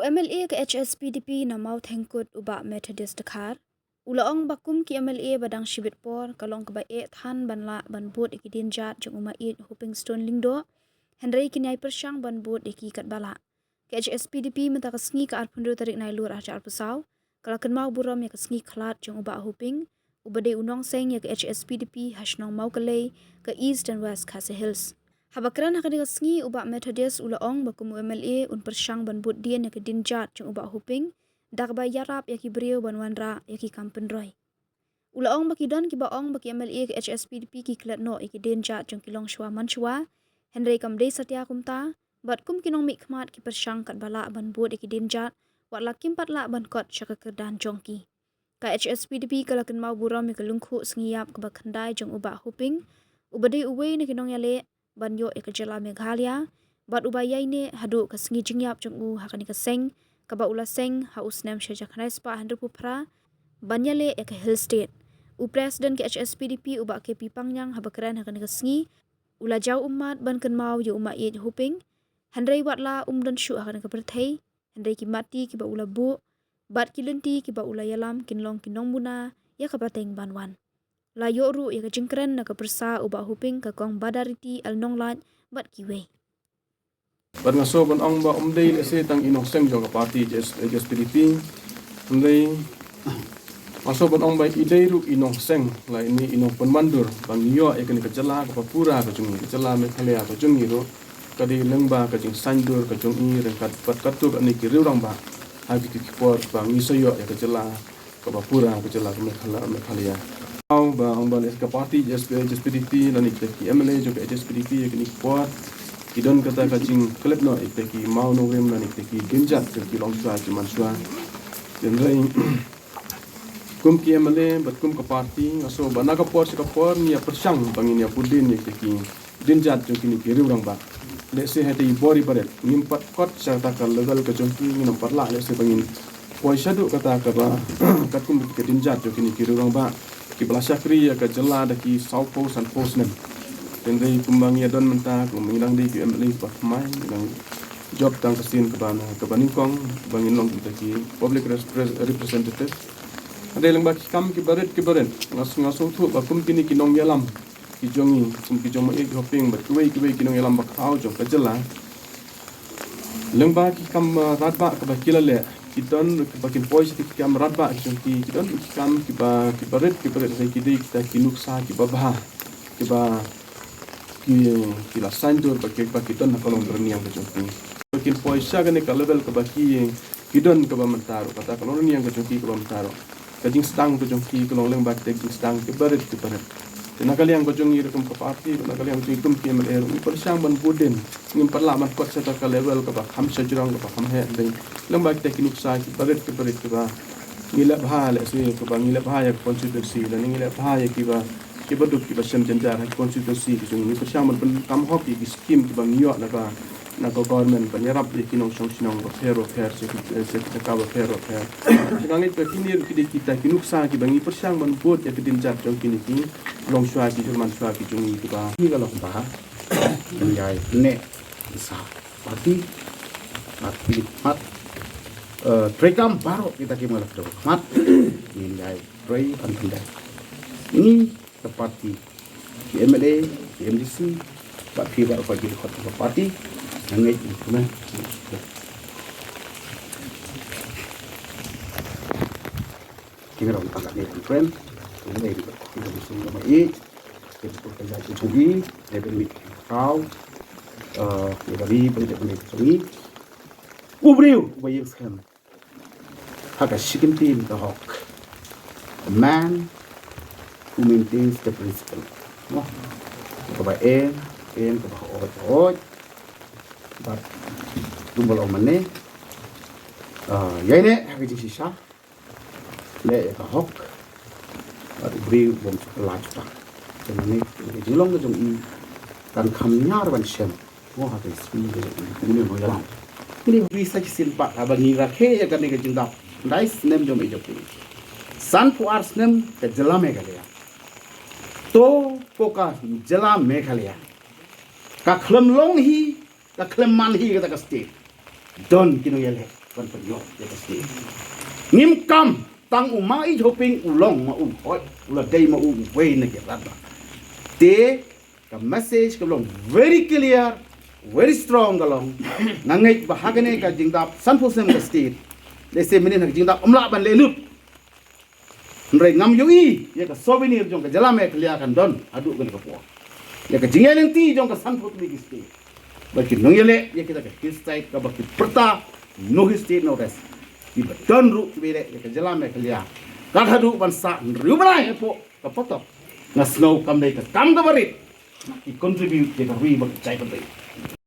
MLA ke HSPDP na mau thengkut uba Methodist dekhar. Ulaong bakum ki MLA badang shibit por kalong keba than banla banbut iki dinjat jung uma hoping stone lingdo. Henry kinyai persyang banbut iki kat bala. Ke HSPDP menta kasngi ka arpundu tarik nailur ajar pesau. Kalau kenmau buram ya kasngi khalat jung uba hoping. Ubade unong seng ya ke HSPDP hasnong mau kelei ke East and West Khasi Hills. Habakran akan kasngi uba Methodist ulaong bakum MLA un persyang banbut dien ya ke dinjat jung uba hoping. Dak ba yarap ya ki beriu banwanra ya ki kampen roy. Ulaong baki don ki baong baki MLA ke HSPDP ki klat no ya ki dinjat jung kilong shwa manshwa. Henry kamdei satya kumta. Bat kum kinong mikmat ki persyang kat bala banbut ya ki dinjat. Wat lakim pat la bankot syaka kerdan jongki. Ka HSPDP kalakan mau buram ya ke lungku sengiyap ke bakandai jung uba hoping. Ubade uwe na kinong yale banyo ya ke jala Meghalaya. Bat ubaya ini hadu ke sengi jingyap jung u hakani ke seng. Kaba ula seng haus nem syajakhanai spa 100 pupra. Banyale ya ke Hill State. U Presiden ke HSPDP uba ke Pipangyang habakran hakani ke sengi. Ula jauh umat bankan mau ya umat ye hoping. Handrai watla dan syuk hakani ke perthai. Handrai ki mati ki ba ula bu. Bat ki lenti ki ba ula yalam kinlong kinong muna ya ke bateng banwan. La yoru ya ke jingkren na ke persa uba hoping ke kong badariti al nonglat bat kiwe. Bat ngaso ban ong ba umdei lese tang inong seng jong parti HSPDP umdei ngaso ban ong ba idei ru inong seng la ini inong penmandur bang yo ekan ke jela ke papura ke jung ke jela Meghalaya ke jung iro kadi lengba ke jing sandur ke jung i rengkat pat katuk ani ki riurang ba hagi ki por bang isoyo ya ke jela ke papura ke jela ke Meghalaya au ba ong ba ke parti HSPDP dan iki MLA jo ke HSPDP ke ni por Kidon kata kacing klep no iteki mau no rem na iteki genjat ke kilong sa cuman sua jenrai kum ki MLA bat kum ke parti ngaso bana ka por ni ya persyang bangin ya pudin iteki genjat jo kini kiri urang ba lese hati bori baret nimpat kot serta ka legal ke jongki minum parla lese bangin poi syadu kata ka ba kat kum ke genjat jo kini kiri urang ba ki belasakri ya ke jela daki saupo san posnem Tendai kumbang ya don mentah kumbang di MLA pak mai dengan job tang kesin ke baningkong bangin long kita ki public representative ada yang baki kam ki baret ngaso tu bakum kini kinong yalam ki jongi sum ki jong e hoping bat kuwe kinong yalam bak hau jong kajela leng baki kam ratba ke bakilale ki don ke bakin pois ki kam ratba ki don kam ki baret sai ki dei kita ki nuksa ki babha ki ba ki la sandur baki don na kolong berniang ke jongki bakin poisa gane ka level ke baki ki don ke bamantaro kata kolong berniang ke jongki ke bamantaro kajing stang ke jongki kolong leng bak tek stang ke baret tenakali yang ke jongi rekum ke parti tenakali yang kum ki MLA ni persyang ban buden ngim parlament kot seta ka level ke bak ham sajrang ke bak ham he dei leng bak tek nuksa ki baret ke ba ngilap ha le su ke bang ngilap ha ya konstitusi dan ngilap ha ya ki ba ki baduk ki basem jenjar ha konstitusi ki jung ni persyang ban kam hok ki skim ki bang yo na ka government banyarap di kinong song sinong ba pero se ka ka ba pero ngangit pe kini ki kita kinuksa ki bangi persyang ban bot ya kedin jat jong kini ki long shwa ki man shwa ki jung ki ba ni kalau bah menjai ne sa parti mat trekam baru kita ki malak do mat menjai rei antunda ini parti MLA MDC pak ki baru pagi khot parti ngai kuma kita orang tangkap ni friend ini kita bisa mai kita bekerja di sini level mid kau dari pendidikan ini ubriu bayar sekarang hak asyikin tim the hawk a man who maintains the principle. No, kepada kepada orang, but tumbal omane, ya ini habis sisa, le kahok, baru beri bom sekolah kita. Jadi ni jilong tu jom kan khamnyar ban shem, wah habis ini mengalam. Ini bisa silpa, abang ni rakhe ya kan ni kejindap, nice nem jom ijop ini. San puars nem kejela Meghalaya. तो पोका जला मेघालय का खलम लोंग ही का खलम मान ही का state done किनो येले ban penyo ya pasti ngim kam tang umai hoping ulong ma hoi ula dei ma we na ke rada te ka message ka long very clear very strong galong nangai bahagane ka jingdap sanfusem ka state le se minin ka jingdap umla ban le lut nrai ngam yui ya ka souvenir jong ka jalame klia kan don adu kan ka po ya ka jingelen ti jong ka sanfut li ki state baki nongyele ya kita ka kistai ka baki perta no state no rest iba don ru bere ya ka jalame klia ka hadu ban sa riu brai po ka potop na snow kam dai ka kam ga barit i contribute ya ka ri bak chai pa